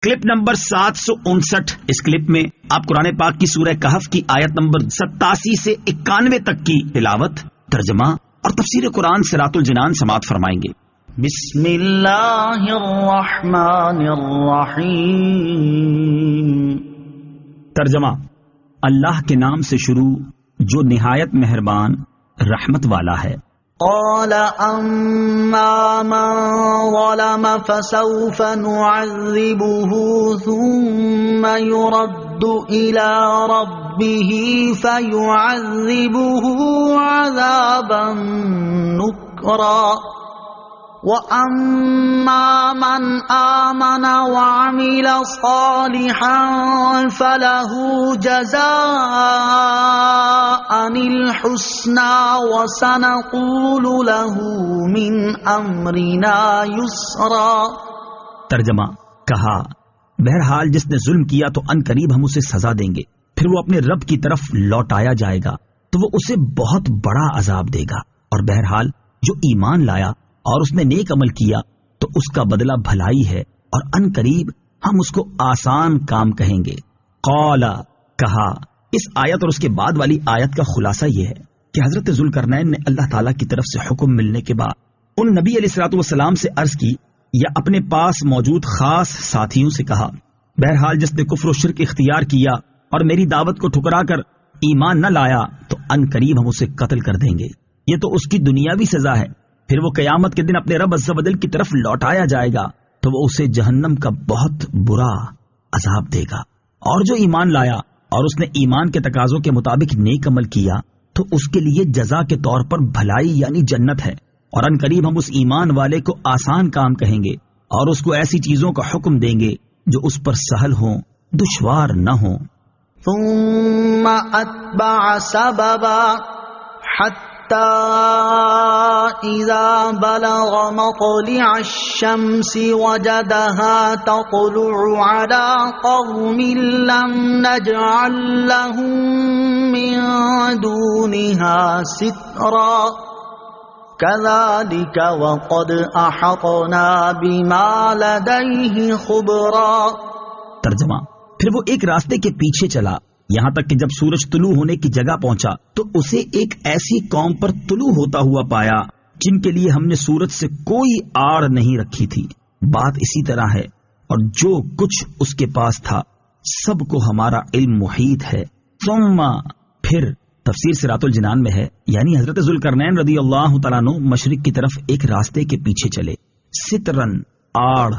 Clip number 759۔ اس clip میں آپ قرآن پاک کی سورہ کہف کی آیت نمبر 87 سے 91 تک کی تلاوت، ترجمہ اور تفسیر قرآن صراط الجنان سماعت فرمائیں گے۔ بسم اللہ الرحمن الرحیم۔ ترجمہ: اللہ کے نام سے شروع جو نہایت مہربان رحمت والا ہے۔ قال اما من ظلم فسوف نعذبه ثم يرد الى ربه فيعذبه عذابا نكرا وَأَمَّا مَنْ آمَنَ وَعَمِلَ صَالِحًا فَلَهُ جَزَاءً الْحُسْنَى وَسَنَقُولُ لَهُ مِنْ أَمْرِنَا يُسْرًا۔ ترجمہ: کہا بہرحال جس نے ظلم کیا تو ان قریب ہم اسے سزا دیں گے، پھر وہ اپنے رب کی طرف لوٹایا جائے گا تو وہ اسے بہت بڑا عذاب دے گا، اور بہرحال جو ایمان لایا اور اس نے نیک عمل کیا تو اس کا بدلہ بھلائی ہے، اور ان قریب ہم اس کو آسان کام کہیں گے۔ قال، کہا۔ اس آیت اور اس کے بعد والی آیت کا خلاصہ یہ ہے کہ حضرت ذوالقرنین نے اللہ تعالیٰ کی طرف سے حکم ملنے کے بعد ان نبی علیہ الصلوۃ والسلام سے عرض کی یا اپنے پاس موجود خاص ساتھیوں سے کہا، بہرحال جس نے کفر و شرک اختیار کیا اور میری دعوت کو ٹھکرا کر ایمان نہ لایا تو ان قریب ہم اسے قتل کر دیں گے۔ یہ تو اس کی دنیاوی سزا ہے، پھر وہ قیامت کے دن اپنے رب عز و جل کی طرف لوٹایا جائے گا تو وہ اسے جہنم کا بہت برا عذاب دے گا، اور جو ایمان لایا اور اس نے ایمان کے تقاضوں کے مطابق نیک عمل کیا تو اس کے لیے جزا کے طور پر بھلائی یعنی جنت ہے، اور ان قریب ہم اس ایمان والے کو آسان کام کہیں گے اور اس کو ایسی چیزوں کا حکم دیں گے جو اس پر سہل ہوں، دشوار نہ ہوں۔ ثم اتبع سببا حتى إذا بلغ مطلع الشمس وجدها تطلع على قوم لم نجعل لهم من دونها سترا كذلك وقد أحطنا بما لديه خبرا۔ ترجمہ: پھر وہ ایک راستے کے پیچھے چلا یہاں تک کہ جب سورج طلوع ہونے کی جگہ پہنچا تو اسے ایک ایسی قوم پر طلوع ہوتا ہوا پایا جن کے لیے ہم نے سورج سے کوئی آڑ نہیں رکھی تھی۔ بات اسی طرح ہے، اور جو کچھ اس کے پاس تھا سب کو ہمارا علم محیط ہے۔ ثم، پھر تفسیر صراط الجنان میں ہے، یعنی حضرت ذوالقرنین رضی اللہ تعالیٰ عنہ مشرق کی طرف ایک راستے کے پیچھے چلے۔ سترن، آڑ،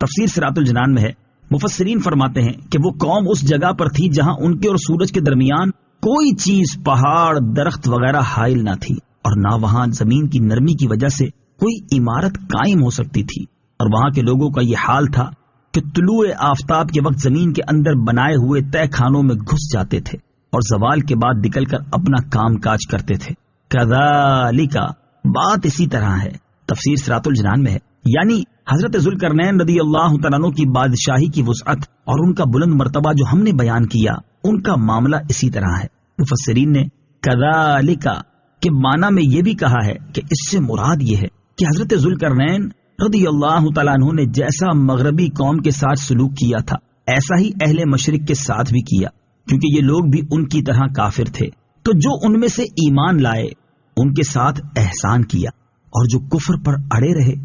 تفسیر صراط الجنان میں ہے، مفسرین فرماتے ہیں کہ وہ قوم اس جگہ پر تھی جہاں ان کے اور سورج کے درمیان کوئی چیز، پہاڑ، درخت وغیرہ حائل نہ تھی، اور نہ وہاں زمین کی نرمی کی وجہ سے کوئی عمارت قائم ہو سکتی تھی، اور وہاں کے لوگوں کا یہ حال تھا کہ طلوع آفتاب کے وقت زمین کے اندر بنائے ہوئے تہ خانوں میں گھس جاتے تھے اور زوال کے بعد نکل کر اپنا کام کاج کرتے تھے۔ کذالک، بات اسی طرح ہے، تفسیر صراط الجنان میں ہے، یعنی حضرت ذوالقرنین رضی اللہ تعالیٰ عنہ کی بادشاہی کی وسعت اور ان کا بلند مرتبہ جو ہم نے بیان کیا، ان کا معاملہ اسی طرح ہے۔ مفسرین نے کذالک کے معنی میں یہ بھی کہا ہے کہ اس سے مراد یہ ہے کہ حضرت ذوالقرنین رضی اللہ تعالیٰ عنہ نے جیسا مغربی قوم کے ساتھ سلوک کیا تھا ایسا ہی اہل مشرق کے ساتھ بھی کیا، کیونکہ یہ لوگ بھی ان کی طرح کافر تھے، تو جو ان میں سے ایمان لائے ان کے ساتھ احسان کیا، اور جو کفر پر اڑے رہے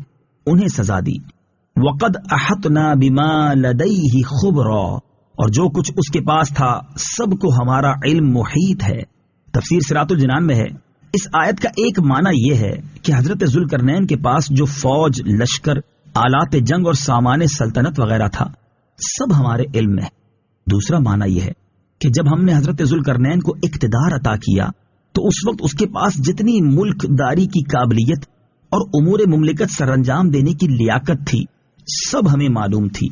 انہیں سزا دی۔ وقد احطنا بما لدیہ خبرا، اور جو کچھ اس کے پاس تھا سب کو ہمارا علم محیط ہے۔ تفسیر صراط الجنان میں ہے، اس آیت کا ایک معنی یہ ہے کہ حضرت ذوالقرنین کے پاس جو فوج، لشکر، آلات جنگ اور سامان سلطنت وغیرہ تھا سب ہمارے علم میں ہے۔ دوسرا معنی یہ ہے کہ جب ہم نے حضرت ذوالقرنین کو اقتدار عطا کیا تو اس وقت اس کے پاس جتنی ملک داری کی قابلیت اور امور مملکت سر انجام دینے کی لیاقت تھی سب ہمیں معلوم تھی،